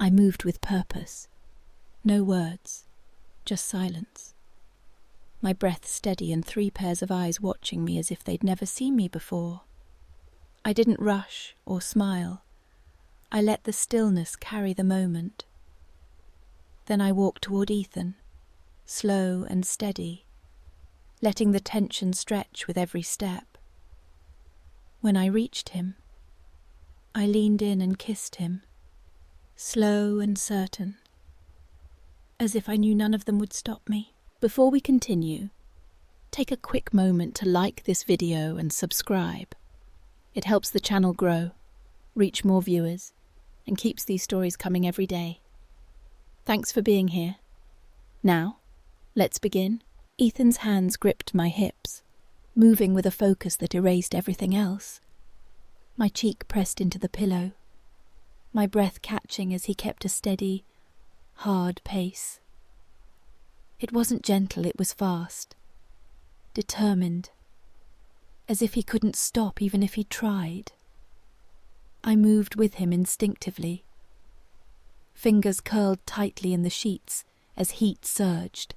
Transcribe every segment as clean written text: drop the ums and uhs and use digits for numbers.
I moved with purpose. No words, just silence. My breath steady and 3 pairs of eyes watching me as if they'd never seen me before. I didn't rush or smile. I let the stillness carry the moment. Then I walked toward Ethan, slow and steady, letting the tension stretch with every step. When I reached him, I leaned in and kissed him, slow and certain, as if I knew none of them would stop me. Before we continue, take a quick moment to like this video and subscribe. It helps the channel grow, reach more viewers, and keeps these stories coming every day. Thanks for being here. Now, let's begin. Ethan's hands gripped my hips, moving with a focus that erased everything else. My cheek pressed into the pillow, my breath catching as he kept a steady, hard pace. It wasn't gentle, it was fast, determined, as if he couldn't stop even if he tried. I moved with him instinctively. Fingers curled tightly in the sheets as heat surged,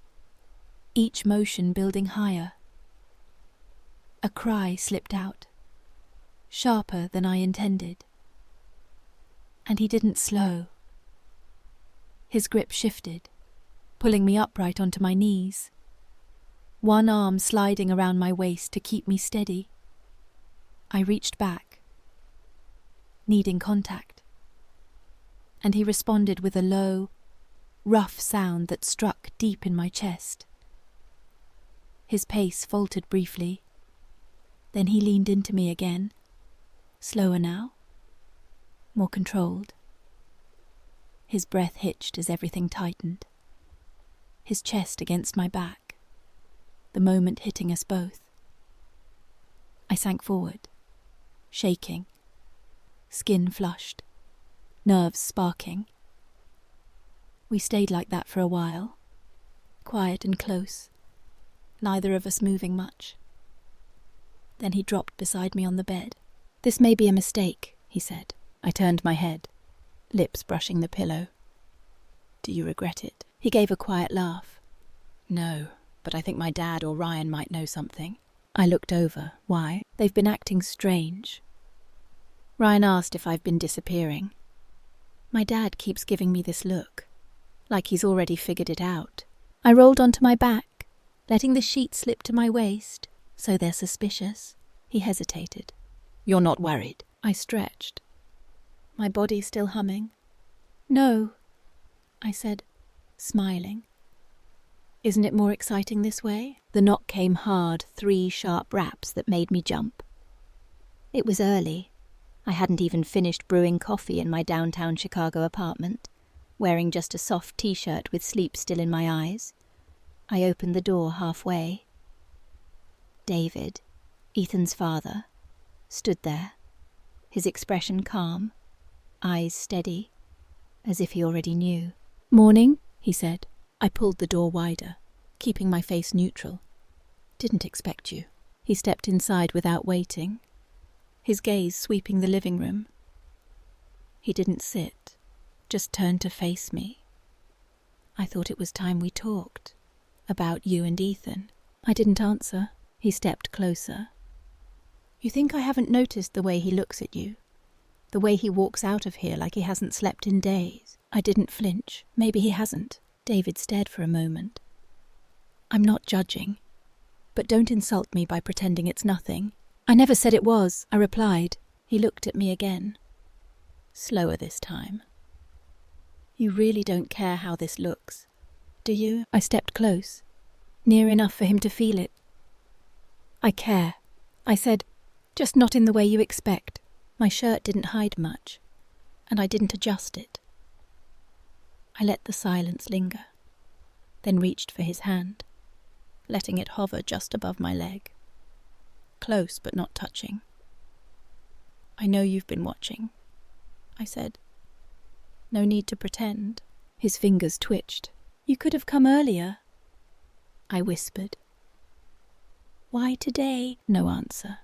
each motion building higher. A cry slipped out, sharper than I intended. And he didn't slow. His grip shifted, pulling me upright onto my knees, one arm sliding around my waist to keep me steady. I reached back, needing contact, and he responded with a low, rough sound that struck deep in my chest. His pace faltered briefly, then he leaned into me again, slower now, more controlled. His breath hitched as everything tightened, his chest against my back, the moment hitting us both. I sank forward, shaking, skin flushed, nerves sparking. We stayed like that for a while, quiet and close, neither of us moving much. Then he dropped beside me on the bed. "This may be a mistake," he said. I turned my head, lips brushing the pillow. "Do you regret it?" He gave a quiet laugh. "No, but I think my dad or Ryan might know something." I looked over. "Why?" "They've been acting strange. Ryan asked if I've been disappearing. My dad keeps giving me this look, like he's already figured it out." I rolled onto my back, letting the sheet slip to my waist. "So they're suspicious?" He hesitated. "You're not worried?" I stretched, my body still humming. "No," I said, smiling. "Isn't it more exciting this way?" The knock came hard, 3 sharp raps that made me jump. It was early. I hadn't even finished brewing coffee in my downtown Chicago apartment, wearing just a soft t-shirt with sleep still in my eyes. I opened the door halfway. David, Ethan's father, stood there, his expression calm, eyes steady, as if he already knew. "Morning," he said. I pulled the door wider, keeping my face neutral. "Didn't expect you." He stepped inside without waiting, his gaze sweeping the living room. He didn't sit, just turned to face me. "I thought it was time we talked. About you and Ethan." I didn't answer. He stepped closer. "You think I haven't noticed the way he looks at you? The way he walks out of here like he hasn't slept in days?" I didn't flinch. Maybe he hasn't. David stared for a moment. "I'm not judging, but don't insult me by pretending it's nothing." "I never said it was," I replied. He looked at me again, slower this time. "You really don't care how this looks, do you?" I stepped close, near enough for him to feel it. "I care," I said, "just not in the way you expect." My shirt didn't hide much, and I didn't adjust it. I let the silence linger, then reached for his hand, letting it hover just above my leg. Close but not touching. "I know you've been watching," I said. "No need to pretend." His fingers twitched. "You could have come earlier," I whispered. "Why today?" No answer.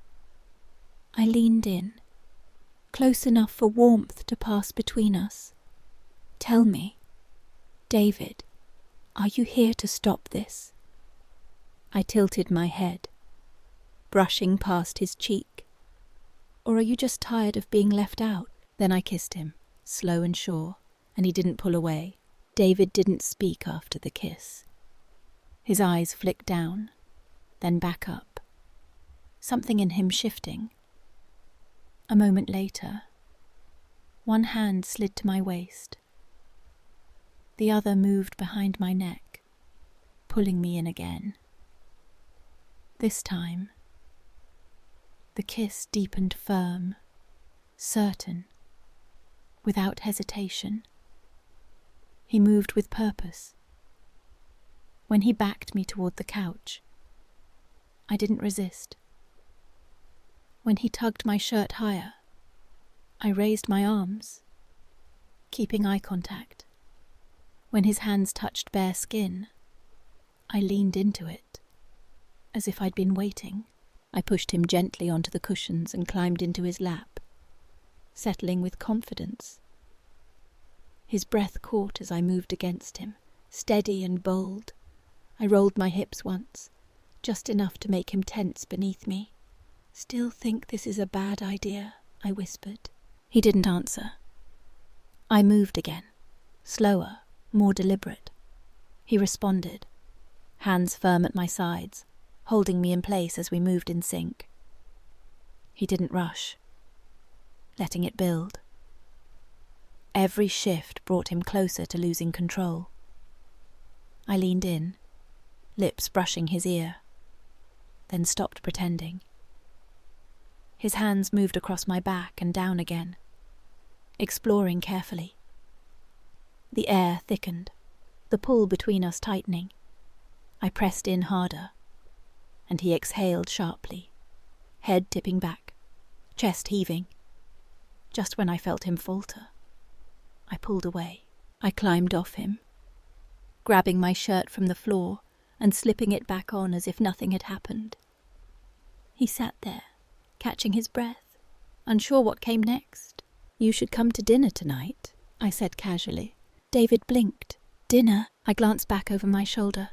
I leaned in, close enough for warmth to pass between us. Tell me, David, are you here to stop this? I tilted my head, brushing past his cheek. Or are you just tired of being left out? Then I kissed him, slow and sure, and he didn't pull away. David didn't speak after the kiss. His eyes flicked down, then back up, something in him shifting. A moment later, one hand slid to my waist. The other moved behind my neck, pulling me in again. This time, the kiss deepened firm, certain, without hesitation. He moved with purpose. When he backed me toward the couch, I didn't resist. When he tugged my shirt higher, I raised my arms, keeping eye contact. When his hands touched bare skin, I leaned into it, as if I'd been waiting. I pushed him gently onto the cushions and climbed into his lap, settling with confidence. His breath caught as I moved against him, steady and bold. I rolled my hips once, just enough to make him tense beneath me. "Still think this is a bad idea," I whispered. He didn't answer. I moved again, slower, more deliberate. He responded, hands firm at my sides, holding me in place as we moved in sync. He didn't rush, letting it build. Every shift brought him closer to losing control. I leaned in, lips brushing his ear, then stopped pretending. His hands moved across my back and down again, exploring carefully. The air thickened, the pull between us tightening. I pressed in harder, and he exhaled sharply, head tipping back, chest heaving. Just when I felt him falter, I pulled away. I climbed off him, grabbing my shirt from the floor and slipping it back on as if nothing had happened. He sat there, catching his breath, unsure what came next. "You should come to dinner tonight," I said casually. David blinked. "Dinner?" I glanced back over my shoulder.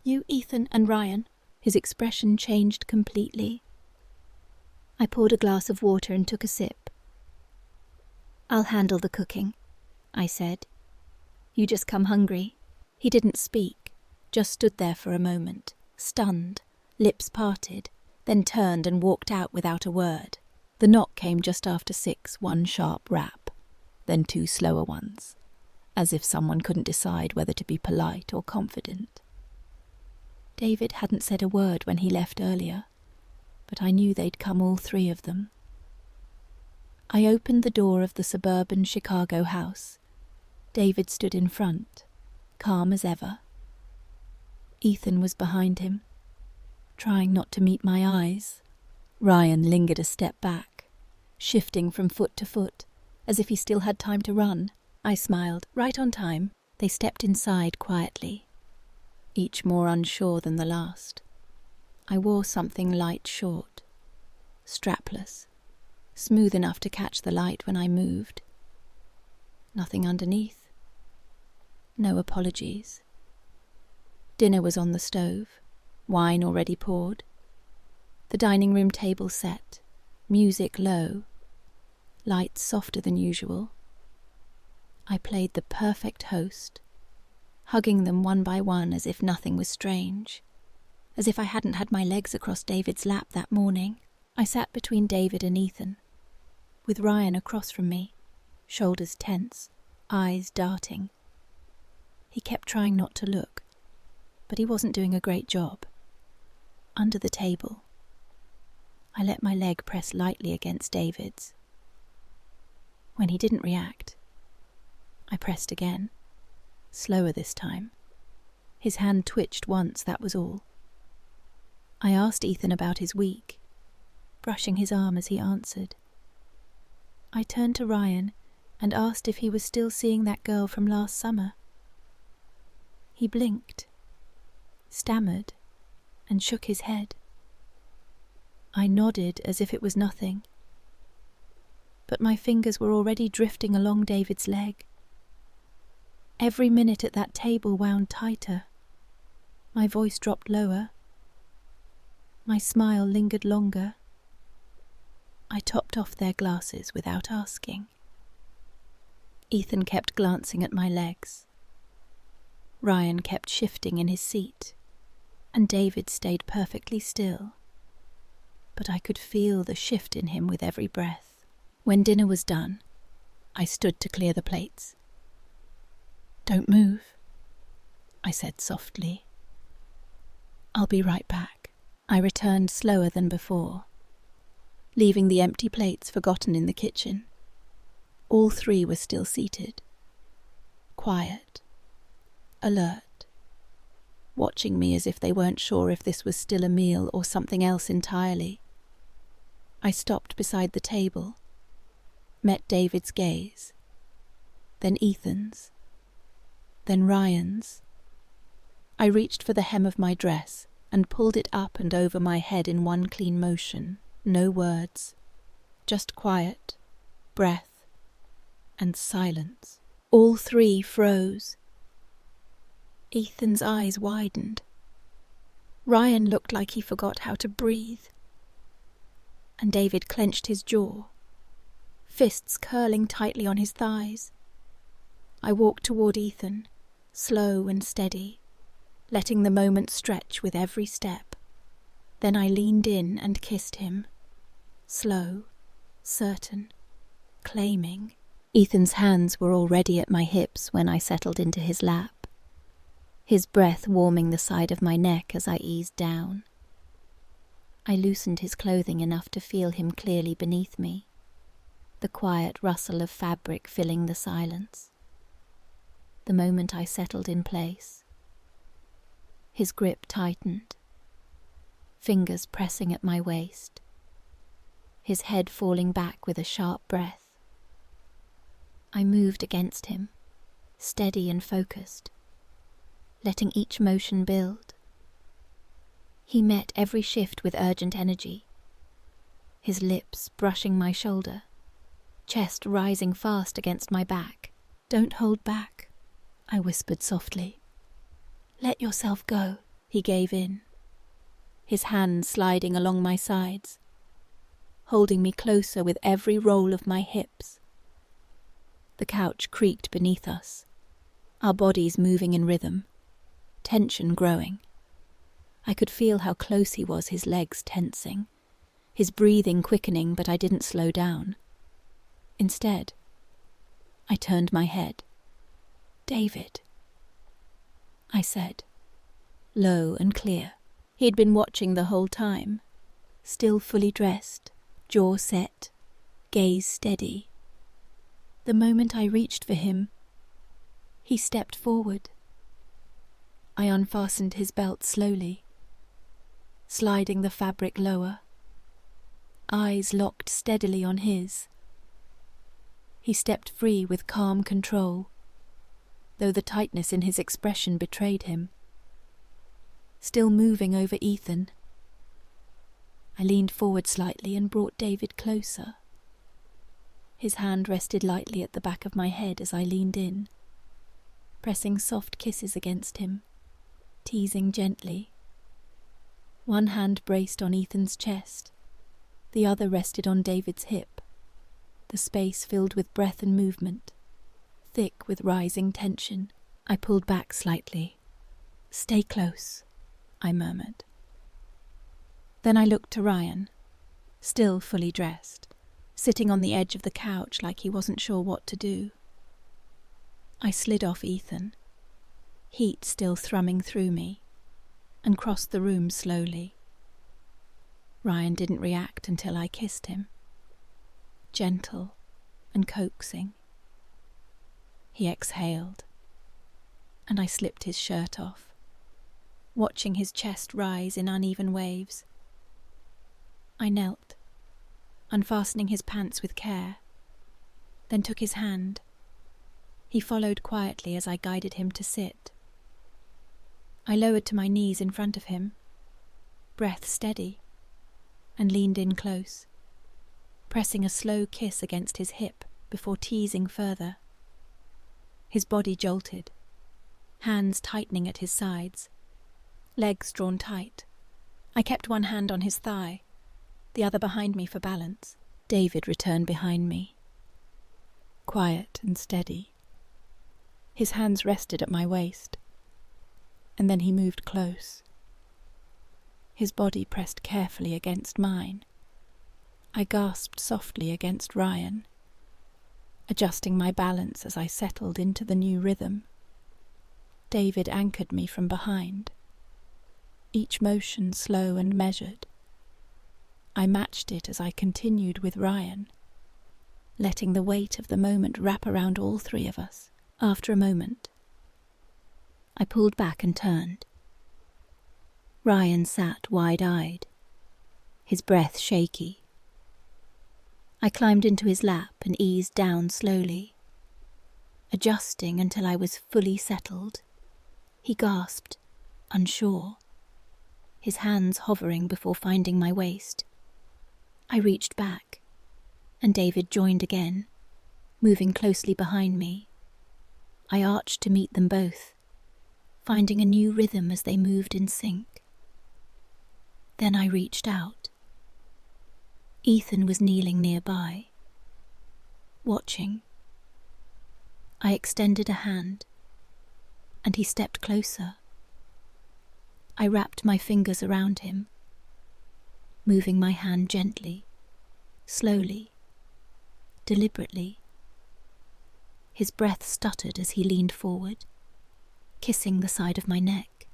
"You, Ethan, and Ryan." His expression changed completely. I poured a glass of water and took a sip. "I'll handle the cooking," I said. "You just come hungry." He didn't speak, just stood there for a moment, stunned, lips parted, then turned and walked out without a word. The knock came just after 6, one sharp rap, then 2 slower ones, as if someone couldn't decide whether to be polite or confident. David hadn't said a word when he left earlier, but I knew they'd come, all 3 of them. I opened the door of the suburban Chicago house. David stood in front, calm as ever. Ethan was behind him, trying not to meet my eyes. Ryan lingered a step back, shifting from foot to foot, as if he still had time to run. I smiled, right on time. They stepped inside quietly, each more unsure than the last. I wore something light short, strapless, smooth enough to catch the light when I moved. Nothing underneath. No apologies. Dinner was on the stove, wine already poured. The dining room table set, music low, lights softer than usual. I played the perfect host, hugging them one by one as if nothing was strange, as if I hadn't had my legs across David's lap that morning. I sat between David and Ethan, with Ryan across from me, shoulders tense, eyes darting. He kept trying not to look, but he wasn't doing a great job. Under the table, I let my leg press lightly against David's. When he didn't react, I pressed again, slower this time. His hand twitched once, that was all. I asked Ethan about his week, brushing his arm as he answered. I turned to Ryan and asked if he was still seeing that girl from last summer. He blinked, stammered, and shook his head. I nodded as if it was nothing, but my fingers were already drifting along David's leg. Every minute at that table wound tighter. My voice dropped lower. My smile lingered longer. I topped off their glasses without asking. Ethan kept glancing at my legs. Ryan kept shifting in his seat, and David stayed perfectly still. But I could feel the shift in him with every breath. When dinner was done, I stood to clear the plates. "Don't move," I said softly. "I'll be right back." I returned slower than before, leaving the empty plates forgotten in the kitchen. All three were still seated, quiet, alert, watching me as if they weren't sure if this was still a meal or something else entirely. I stopped beside the table, met David's gaze, then Ethan's, then Ryan's. I reached for the hem of my dress and pulled it up and over my head in one clean motion. No words, just quiet, breath, and silence. All three froze. Ethan's eyes widened. Ryan looked like he forgot how to breathe. And David clenched his jaw, fists curling tightly on his thighs. I walked toward Ethan, slow and steady, letting the moment stretch with every step. Then I leaned in and kissed him, slow, certain, claiming. Ethan's hands were already at my hips when I settled into his lap, his breath warming the side of my neck as I eased down. I loosened his clothing enough to feel him clearly beneath me, the quiet rustle of fabric filling the silence. The moment I settled in place, his grip tightened, fingers pressing at my waist, his head falling back with a sharp breath. I moved against him, steady and focused, letting each motion build. He met every shift with urgent energy, his lips brushing my shoulder, chest rising fast against my back. "Don't hold back," I whispered softly. "Let yourself go." He gave in, his hands sliding along my sides, holding me closer with every roll of my hips. The couch creaked beneath us, our bodies moving in rhythm, tension growing. I could feel how close he was, his legs tensing, his breathing quickening, but I didn't slow down. Instead, I turned my head. "David," I said, low and clear. He had been watching the whole time, still fully dressed, jaw set, gaze steady. The moment I reached for him, he stepped forward. I unfastened his belt slowly, sliding the fabric lower, eyes locked steadily on his. He stepped free with calm control, though the tightness in his expression betrayed him. Still moving over Ethan, I leaned forward slightly and brought David closer. His hand rested lightly at the back of my head as I leaned in, pressing soft kisses against him, teasing gently. One hand braced on Ethan's chest, the other rested on David's hip, the space filled with breath and movement, thick with rising tension. I pulled back slightly. "Stay close," I murmured. Then I looked to Ryan, still fully dressed, sitting on the edge of the couch like he wasn't sure what to do. I slid off Ethan, heat still thrumming through me, and crossed the room slowly. Ryan didn't react until I kissed him, gentle and coaxing. He exhaled, and I slipped his shirt off, watching his chest rise in uneven waves. I knelt, unfastening his pants with care, then took his hand. He followed quietly as I guided him to sit. I lowered to my knees in front of him, breath steady, and leaned in close, pressing a slow kiss against his hip before teasing further. His body jolted, hands tightening at his sides, legs drawn tight. I kept one hand on his thigh, the other behind me for balance. David returned behind me, quiet and steady. His hands rested at my waist, and then he moved close. His body pressed carefully against mine. I gasped softly against Ryan, adjusting my balance as I settled into the new rhythm. David anchored me from behind, each motion slow and measured. I matched it as I continued with Ryan, letting the weight of the moment wrap around all three of us. After a moment, I pulled back and turned. Ryan sat wide-eyed, his breath shaky. I climbed into his lap and eased down slowly, adjusting until I was fully settled. He gasped, unsure, his hands hovering before finding my waist. I reached back, and David joined again, moving closely behind me. I arched to meet them both, finding a new rhythm as they moved in sync. Then I reached out. Ethan was kneeling nearby, watching. I extended a hand, and he stepped closer. I wrapped my fingers around him, moving my hand gently, slowly, deliberately. His breath stuttered as he leaned forward, kissing the side of my neck,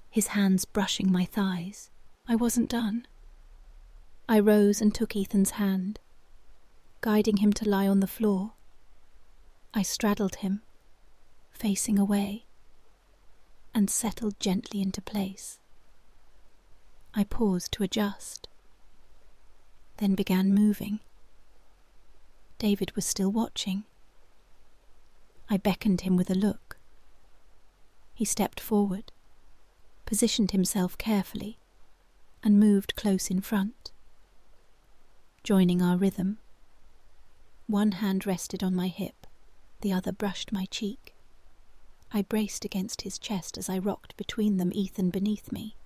his hands brushing my thighs. I wasn't done. I rose and took Ethan's hand, guiding him to lie on the floor. I straddled him, facing away, and settled gently into place. I paused to adjust, then began moving. David was still watching. I beckoned him with a look. He stepped forward, positioned himself carefully, and moved close in front, joining our rhythm. One hand rested on my hip, the other brushed my cheek. I braced against his chest as I rocked between them, Ethan beneath me,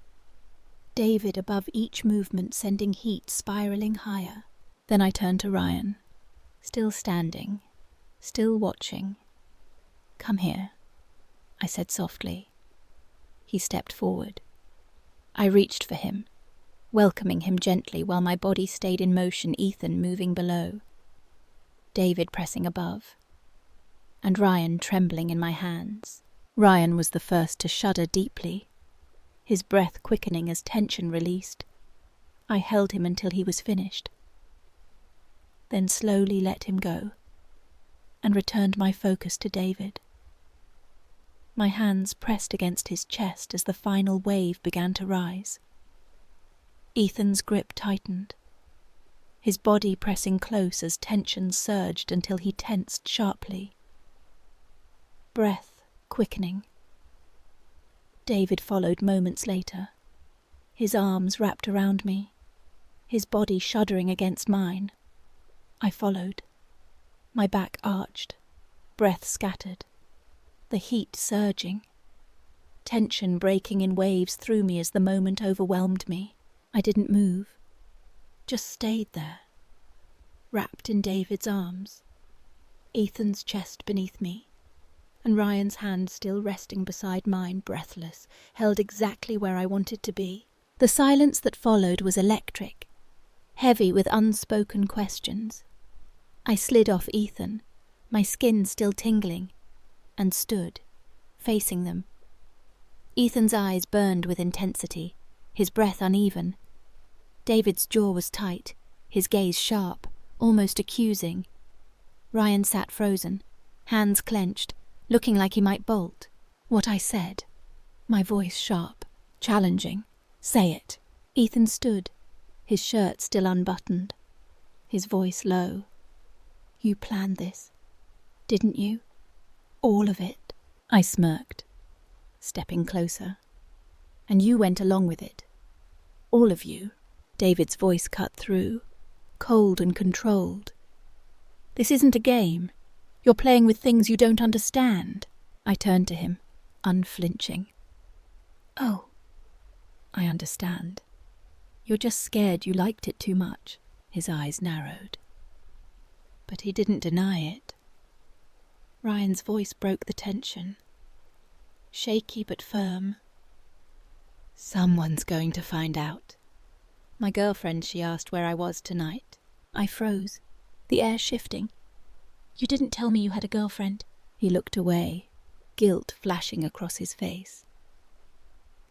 David above each movement sending heat spiraling higher. Then I turned to Ryan, still standing, still watching. "Come here," I said softly. He stepped forward. I reached for him, welcoming him gently while my body stayed in motion, Ethan moving below, David pressing above, and Ryan trembling in my hands. Ryan was the first to shudder deeply, his breath quickening as tension released. I held him until he was finished, then slowly let him go, and returned my focus to David. My hands pressed against his chest as the final wave began to rise. Ethan's grip tightened, his body pressing close as tension surged until he tensed sharply. Breath quickening. David followed moments later, his arms wrapped around me, his body shuddering against mine. I followed, my back arched, breath scattered, the heat surging, tension breaking in waves through me as the moment overwhelmed me. I didn't move, just stayed there, wrapped in David's arms, Ethan's chest beneath me, and Ryan's hand still resting beside mine, breathless, held exactly where I wanted to be. The silence that followed was electric, heavy with unspoken questions. I slid off Ethan, my skin still tingling, and stood, facing them. Ethan's eyes burned with intensity, his breath uneven. David's jaw was tight, his gaze sharp, almost accusing. Ryan sat frozen, hands clenched, looking like he might bolt. What I said, my voice sharp, challenging. "Say it." Ethan stood, his shirt still unbuttoned, his voice low. "You planned this, didn't you? All of it." I smirked, stepping closer. "And you went along with it. All of you." David's voice cut through, cold and controlled. "This isn't a game. You're playing with things you don't understand. I turned to him, unflinching. Oh, I understand. You're just scared you liked it too much. His eyes narrowed. But he didn't deny it. Ryan's voice broke the tension. Shaky but firm. Someone's going to find out. My girlfriend, she asked where I was tonight. I froze, the air shifting. You didn't tell me you had a girlfriend. He looked away, guilt flashing across his face.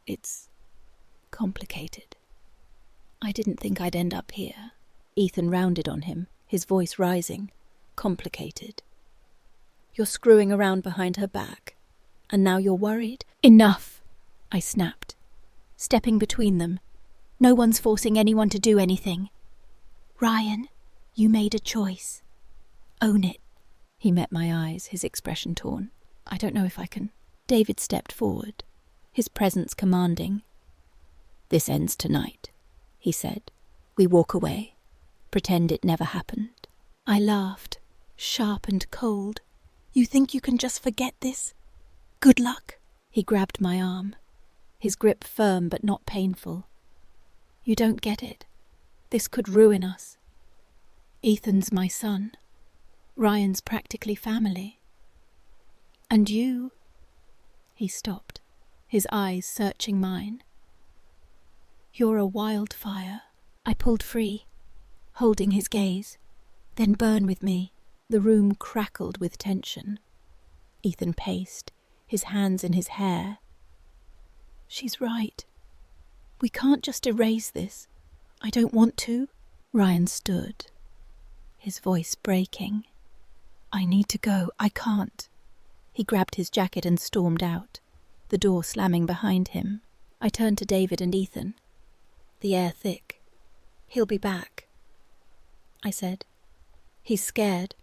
It's complicated. I didn't think I'd end up here. Ethan rounded on him, his voice rising. Complicated. You're screwing around behind her back, and now you're worried? Enough, I snapped, stepping between them. No one's forcing anyone to do anything. Ryan, you made a choice. Own it. He met my eyes, his expression torn. I don't know if I can. David stepped forward, his presence commanding. This ends tonight, he said. We walk away, pretend it never happened. I laughed, sharp and cold. You think you can just forget this? Good luck. He grabbed my arm, his grip firm but not painful. You don't get it. This could ruin us. Ethan's my son. Ryan's practically family. And you... He stopped, his eyes searching mine. You're a wildfire. I pulled free, holding his gaze. Then burn with me. The room crackled with tension. Ethan paced, his hands in his hair. She's right. We can't just erase this. I don't want to. Ryan stood, his voice breaking. I need to go. I can't. He grabbed his jacket and stormed out, the door slamming behind him. I turned to David and Ethan, the air thick. He'll be back, I said. He's scared,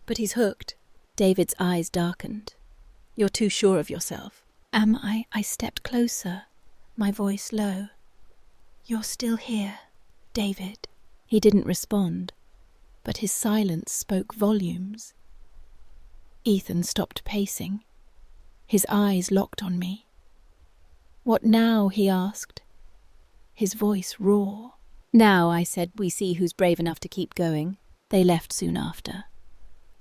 but he's hooked. David's eyes darkened. You're too sure of yourself. Am I? I stepped closer, my voice low. You're still here, David. He didn't respond, but his silence spoke volumes. Ethan stopped pacing, his eyes locked on me. What now? He asked, his voice raw. Now, I said, we see who's brave enough to keep going. They left soon after,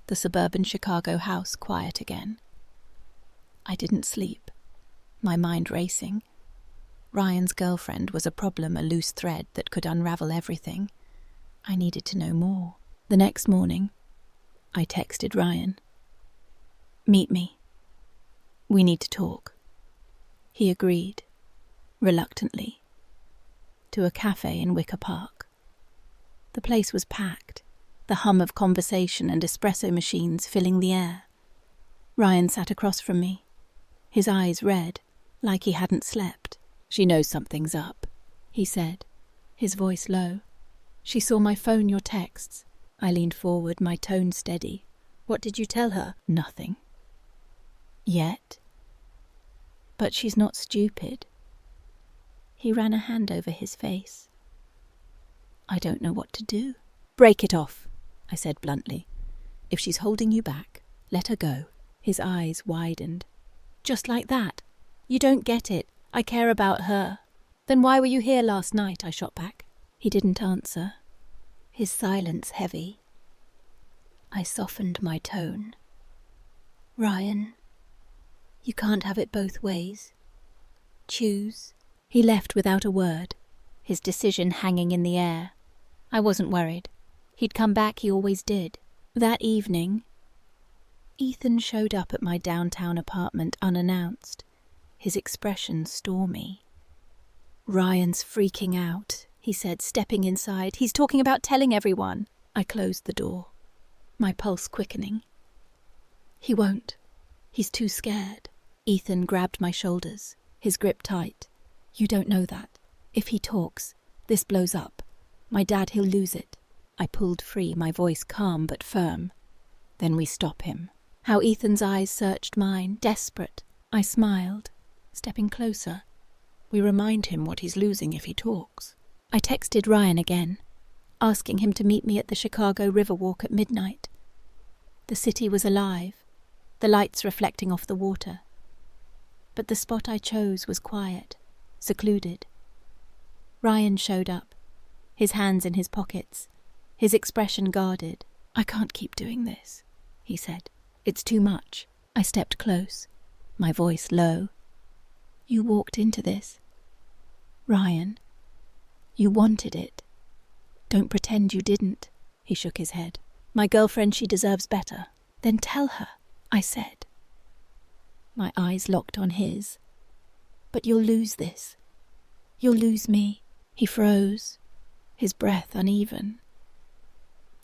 the suburban Chicago house quiet again. I didn't sleep, my mind racing. Ryan's girlfriend was a problem, a loose thread that could unravel everything. I needed to know more. The next morning, I texted Ryan. Meet me. We need to talk. He agreed, reluctantly, to a cafe in Wicker Park. The place was packed, the hum of conversation and espresso machines filling the air. Ryan sat across from me, his eyes red, like he hadn't slept. She knows something's up, he said, his voice low. She saw my phone, your texts. I leaned forward, my tone steady. What did you tell her? Nothing. Yet. But she's not stupid. He ran a hand over his face. I don't know what to do. Break it off, I said bluntly. If she's holding you back, let her go. His eyes widened. Just like that. You don't get it. I care about her. Then why were you here last night? I shot back. He didn't answer, his silence heavy. I softened my tone. Ryan, you can't have it both ways. Choose. He left without a word, his decision hanging in the air. I wasn't worried. He'd come back, he always did. That evening, Ethan showed up at my downtown apartment unannounced, his expression stormy. Ryan's freaking out, he said, stepping inside. He's talking about telling everyone. I closed the door, my pulse quickening. He won't. He's too scared. Ethan grabbed my shoulders, his grip tight. You don't know that. If he talks, this blows up. My dad, he'll lose it. I pulled free, my voice calm but firm. Then we stop him. How Ethan's eyes searched mine, desperate. I smiled, stepping closer. We remind him what he's losing if he talks. I texted Ryan again, asking him to meet me at the Chicago Riverwalk at midnight. The city was alive, the lights reflecting off the water. But the spot I chose was quiet, secluded. Ryan showed up, his hands in his pockets, his expression guarded. "I can't keep doing this," he said. "It's too much." I stepped close, my voice low. "You walked into this, Ryan. You wanted it. Don't pretend you didn't." He shook his head. "My girlfriend, she deserves better." "Then tell her," I said. My eyes locked on his. "But you'll lose this. You'll lose me." He froze, his breath uneven.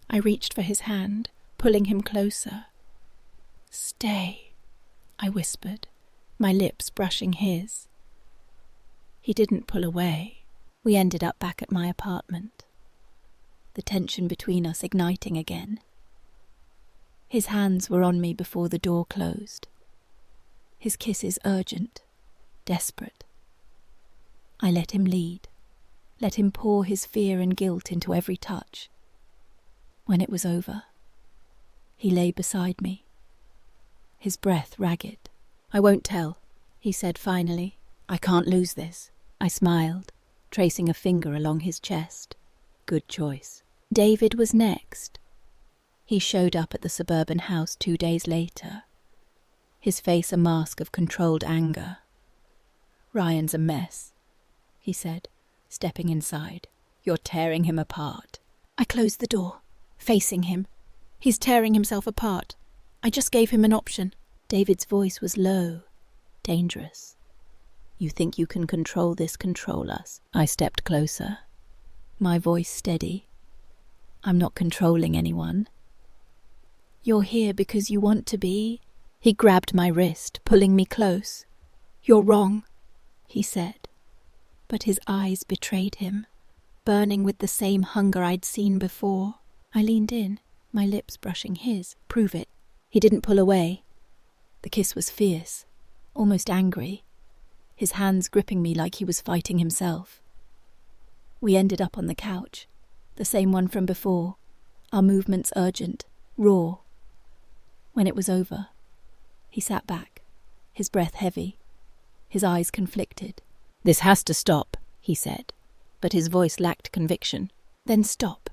I reached for his hand, pulling him closer. "Stay," I whispered, my lips brushing his. He didn't pull away. We ended up back at my apartment, the tension between us igniting again. His hands were on me before the door closed. His kisses urgent, desperate. I let him lead, let him pour his fear and guilt into every touch. When it was over, he lay beside me, his breath ragged. "I won't tell," he said finally. "I can't lose this." I smiled, tracing a finger along his chest. "Good choice." David was next. He showed up at the suburban house 2 days later, his face a mask of controlled anger. "Ryan's a mess," he said, stepping inside. "You're tearing him apart." I closed the door, facing him. "He's tearing himself apart. I just gave him an option." David's voice was low, dangerous. "You think you can control this, control us?" I stepped closer, my voice steady. "I'm not controlling anyone." "You're here because you want to be." He grabbed my wrist, pulling me close. "You're wrong," he said. But his eyes betrayed him, burning with the same hunger I'd seen before. I leaned in, my lips brushing his. "Prove it." He didn't pull away. The kiss was fierce, almost angry, his hands gripping me like he was fighting himself. We ended up on the couch, the same one from before, our movements urgent, raw. When it was over, he sat back, his breath heavy, his eyes conflicted. "This has to stop," he said, but his voice lacked conviction. "Then stop,"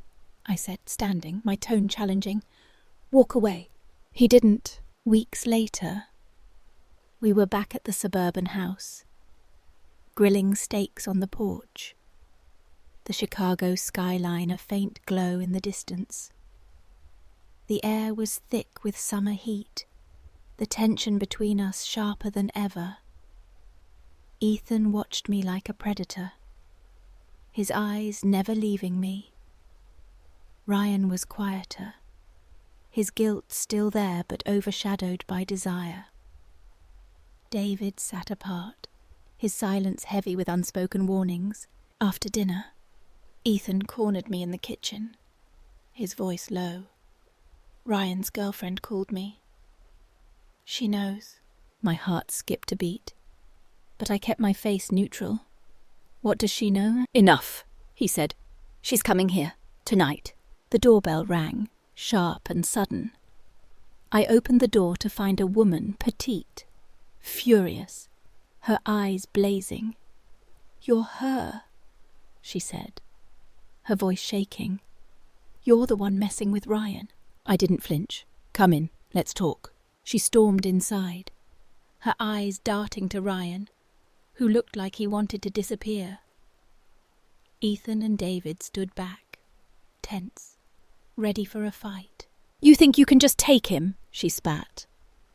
I said, standing, my tone challenging. "Walk away." He didn't. Weeks later, we were back at the suburban house, grilling steaks on the porch, the Chicago skyline a faint glow in the distance. The air was thick with summer heat, the tension between us sharper than ever. Ethan watched me like a predator, his eyes never leaving me. Ryan was quieter, his guilt still there but overshadowed by desire. David sat apart, his silence heavy with unspoken warnings. After dinner, Ethan cornered me in the kitchen, his voice low. "Ryan's girlfriend called me. She knows." My heart skipped a beat, but I kept my face neutral. "What does she know?" "Enough," he said. "She's coming here, tonight." The doorbell rang, sharp and sudden. I opened the door to find a woman, petite, furious, her eyes blazing. "You're her," she said, her voice shaking. "You're the one messing with Ryan." I didn't flinch. "Come in, let's talk." She stormed inside, her eyes darting to Ryan, who looked like he wanted to disappear. Ethan and David stood back, tense, ready for a fight. "You think you can just take him?" she spat,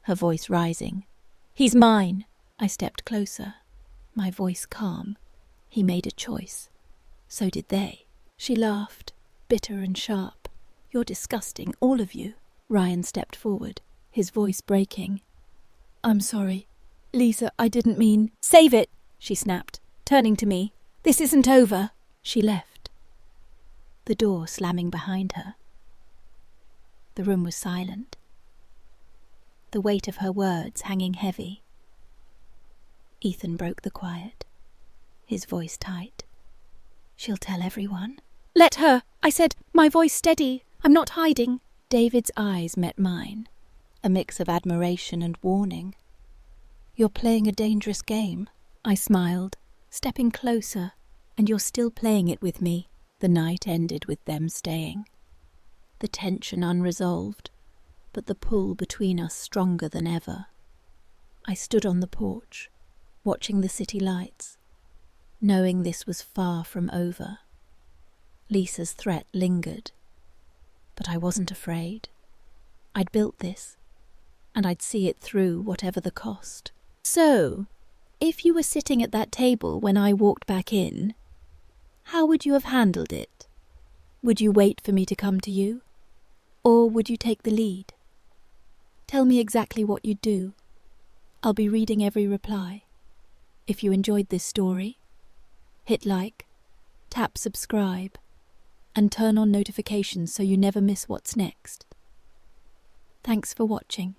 her voice rising. "He's mine." I stepped closer, my voice calm. He made a choice. So did they. She laughed, bitter and sharp. "You're disgusting, all of you." Ryan stepped forward, his voice breaking. "I'm sorry. Lisa, I didn't mean—" "Save it," she snapped, turning to me. "This isn't over." She left, the door slamming behind her. The room was silent, the weight of her words hanging heavy. Ethan broke the quiet, his voice tight. "She'll tell everyone." "Let her," I said, my voice steady. "I'm not hiding." David's eyes met mine, a mix of admiration and warning. "You're playing a dangerous game," I smiled, stepping closer, "and you're still playing it with me." The night ended with them staying. The tension unresolved, but the pull between us stronger than ever. I stood on the porch, watching the city lights, knowing this was far from over. Lisa's threat lingered, but I wasn't afraid. I'd built this, and I'd see it through whatever the cost. "So, if you were sitting at that table when I walked back in, how would you have handled it? Would you wait for me to come to you? Or would you take the lead? Tell me exactly what you'd do. I'll be reading every reply. If you enjoyed this story, hit like, tap subscribe, and turn on notifications so you never miss what's next. Thanks for watching.